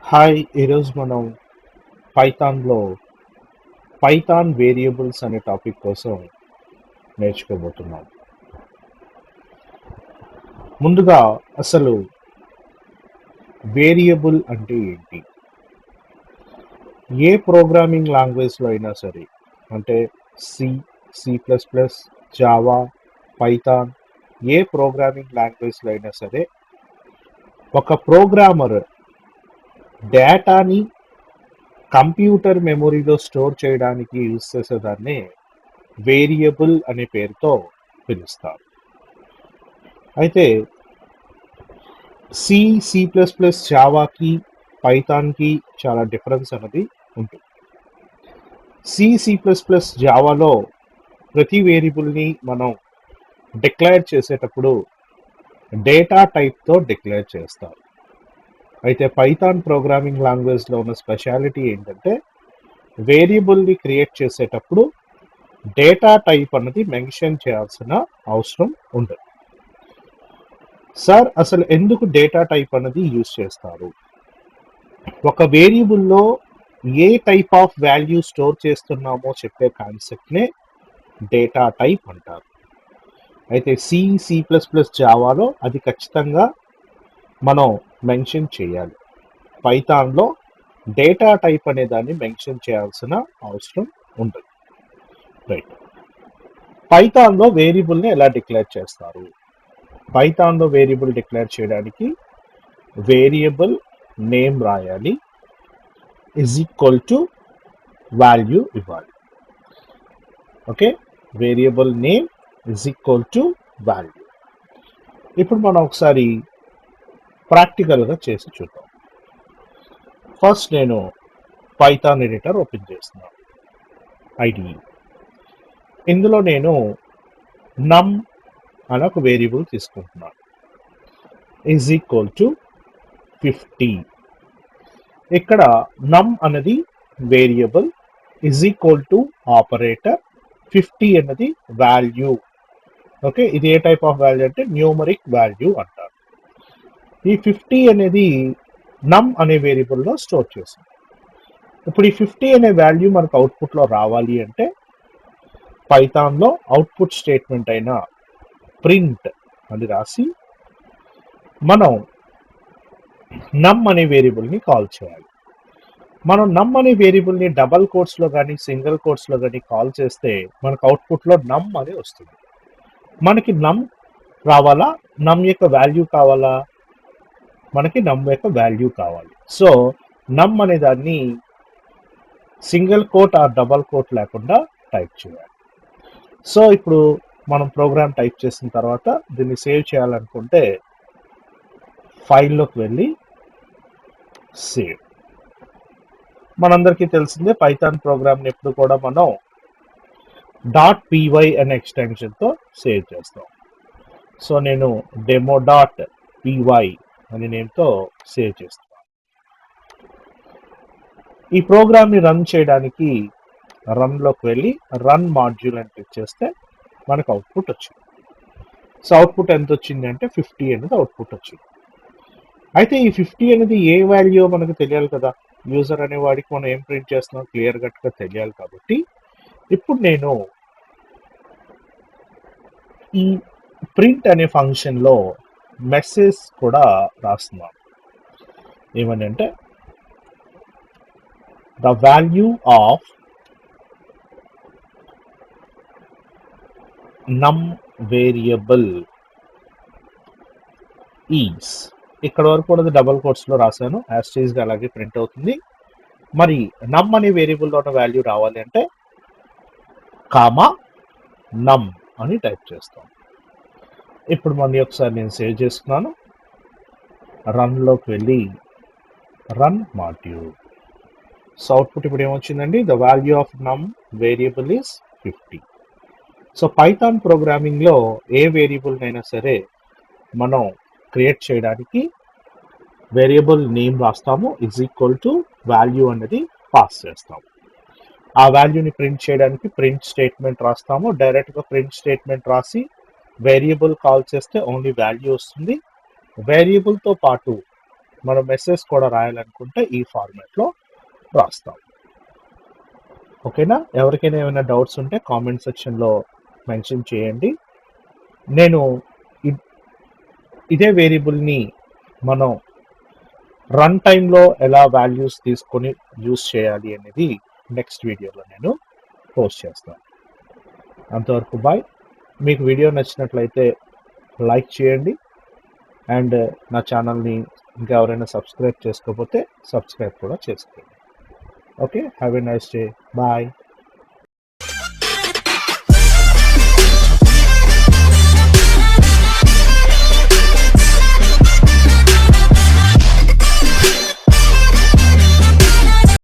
Hi! ఈరోజు మనం పైథాన్‌లో Python variables అనే టాపిక్ కోసం నేర్చుకోబోతున్నాం. ముందుగా అసలు వేరియబుల్ అంటే ఏంటి? ఏ ప్రోగ్రామింగ్ లాంగ్వేజ్‌లో అయినా సరే అంటే C, C plus plus, Java, Python ఏ ప్రోగ్రామింగ్ లాంగ్వేజ్‌లో అయినా సరే ఒక ప్రోగ్రామర్ డేటాని కంప్యూటర్ మెమొరీలో స్టోర్ చేయడానికి యూజ్ చేసేదాన్నే వేరియబుల్ అనే పేరుతో పిలుస్తారు. అయితే సి, సి ప్లస్ ప్లస్, జావాకి, పైథాన్‌కి చాలా డిఫరెన్స్ అనేది ఉంటుంది. సి, సి ప్లస్ ప్లస్, జావాలో ప్రతి వేరియబుల్‌ని మనం డిక్లేర్ చేసేటప్పుడు డేటా టైప్‌తో డిక్లేర్ చేస్తారు. అయితే పైథాన్ ప్రోగ్రామింగ్ లాంగ్వేజ్‌లో ఉన్న స్పెషాలిటీ ఏంటంటే వేరియబుల్‌ని క్రియేట్ చేసేటప్పుడు డేటా టైప్ అన్నది మెన్షన్ చేయాల్సిన అవసరం ఉండదు. సార్ అసలు ఎందుకు డేటా టైప్ అన్నది యూజ్ చేస్తారు? ఒక వేరియబుల్లో ఏ టైప్ ఆఫ్ వాల్యూ స్టోర్ చేస్తున్నామో చెప్పే కాన్సెప్ట్నే డేటా టైప్ అంటారు. అయితే సి, సి ప్లస్ ప్లస్, జావాలో అది ఖచ్చితంగా మనం మెన్షన్ చేయాలి. పైథాన్లో డేటా టైప్ అనే దాన్ని మెన్షన్ చేయాల్సిన అవసరం ఉండదు. రైట్. పైథాన్లో వేరియబుల్ని ఎలా డిక్లేర్ చేస్తారు? పైథాన్లో వేరియబుల్ డిక్లేర్ చేయడానికి వేరియబుల్ నేమ్ రాయాలి ఈజ్ ఈక్వల్ టు వాల్యూ ఇవ్వాలి. Okay, variable name is equal to value. ఇప్పుడు మనం ఒకసారి ప్రాక్టికల్గా చేసి చూద్దాం. ఫస్ట్ నేను పైథాన్ ఎడిటర్ ఓపెన్ చేస్తున్నాను, ఐడిఈ. ఇందులో నేను నమ్ అని ఒక వేరియబుల్ తీసుకుంటున్నాను ఈజ్ ఈక్వల్ టు 50. ఇక్కడ నమ్ అనేది variable, is equal to operator, 50 అన్నది వాల్యూ. ఓకే, ఇది ఏ టైప్ ఆఫ్ వాల్యూ అంటే న్యూమరిక్ వాల్యూ అంటారు. ఈ 50 అనేది నమ్ అనే వేరియబుల్లో స్టోర్ చేస్తుంది. ఇప్పుడు ఈ 50 అనే వాల్యూ మనకు అవుట్పుట్లో రావాలి అంటే పైథాన్లో అవుట్పుట్ స్టేట్మెంట్ అయిన ప్రింట్ అని రాసి మనం నమ్ అనే వేరియబుల్ని కాల్ చేయాలి. మనం నమ్ అనే వేరియబుల్ని డబల్ కోట్స్లో కానీ సింగిల్ కోట్స్లో కానీ కాల్ చేస్తే మనకు అవుట్పుట్లో నమ్ అని వస్తుంది. మనకి నమ్ రావాలా, నమ్ యొక్క వాల్యూ కావాలా? మనకి నమ్ యొక్క వాల్యూ కావాలి. సో నమ్ అనే దాన్ని సింగిల్ కోట్ ఆ డబల్ కోట్ లేకుండా టైప్ చేయాలి. సో ఇప్పుడు మనం ప్రోగ్రామ్ టైప్ చేసిన తర్వాత దీన్ని సేవ్ చేయాలనుకుంటే ఫైల్లోకి వెళ్ళి సేవ్. మనందరికీ తెలిసిందే పైథాన్ ప్రోగ్రామ్ని ఎప్పుడు కూడా మనం .py అనే ఎక్స్టెన్షన్తో సేవ్ చేస్తాం. సో నేను demo.py అనే నేమ్తో సేవ్ చేస్తున్నాను. ఈ ప్రోగ్రామ్ని రన్ చేయడానికి రన్లోకి వెళ్ళి రన్ మాడ్యూల్ అని క్లిక్ చేస్తే మనకు అవుట్పుట్ వచ్చింది. సో అవుట్పుట్ ఎంత వచ్చింది అంటే 50 అనేది అవుట్పుట్ వచ్చింది. అయితే ఈ 50 అనేది ఏ వాల్యూ మనకు తెలియాలి కదా, యూజర్ అనే వాడికి మనం ఏం ప్రింట్ చేస్తున్నాం క్లియర్ కట్గా తెలియాలి. కాబట్టి ఇప్పుడు నేను ఈ ప్రింట్ అనే ఫంక్షన్లో మెసేజ్ కూడా రాస్తున్నాను. ఏమని అంటే ద వాల్యూ ఆఫ్ నమ్ వేరియబుల్ ఈజ్, ఇక్కడ వరకు కూడా డబల్ కోట్స్లో రాశాను, యాస్టీజ్గా అలాగే ప్రింట్ అవుతుంది. మరి నమ్ అనే వేరియబుల్లో ఉన్న వాల్యూ రావాలి అంటే కామా నమ్ అని టైప్ చేస్తాం. ఇప్పుడు మళ్ళీ ఒకసారి నేను సేవ్ చేసుకున్నాను, రన్లోకి వెళ్ళి రన్ మాడ్యూల్. సో అవుట్పుట్ ఇప్పుడు ఏమొచ్చిందండి, ద వాల్యూ ఆఫ్ నమ్ వేరియబుల్ ఈస్ 50. సో పైథాన్ ప్రోగ్రామింగ్లో ఏ వేరియబుల్నైనా సరే మనం క్రియేట్ చేయడానికి వేరియబుల్ నేమ్ రాస్తాము, ఈజ్ ఈక్వల్ టు వాల్యూ అనేది పాస్ చేస్తాము. ఆ వాల్యూని ప్రింట్ చేయడానికి ప్రింట్ స్టేట్మెంట్ రాస్తాము. డైరెక్ట్గా ప్రింట్ స్టేట్మెంట్ రాసి వేరియబుల్ కాల్ చేస్తే ఓన్లీ వాల్యూ వస్తుంది. వేరియబుల్తో పాటు మనం మెసేజ్ కూడా రాయాలనుకుంటే ఈ ఫార్మాట్లో రాస్తాం. ఓకేనా? ఎవరికైనా ఏమైనా డౌట్స్ ఉంటే కామెంట్ సెక్షన్లో మెన్షన్ చేయండి. నేను ఇదే వేరియబుల్ని మనం రన్ టైంలో ఎలా వాల్యూస్ తీసుకొని యూస్ చేయాలి అనేది నెక్స్ట్ వీడియోలో నేను పోస్ట్ చేస్తాను. అంతవరకు బాయ్. మీకు వీడియో నచ్చినట్లయితే లైక్ చేయండి అండ్ నా ఛానల్ని ఇంకా ఎవరైనా సబ్స్క్రైబ్ చేసుకోకపోతే సబ్స్క్రైబ్ కూడా చేసుకోండి. Okay, have a nice day. Bye.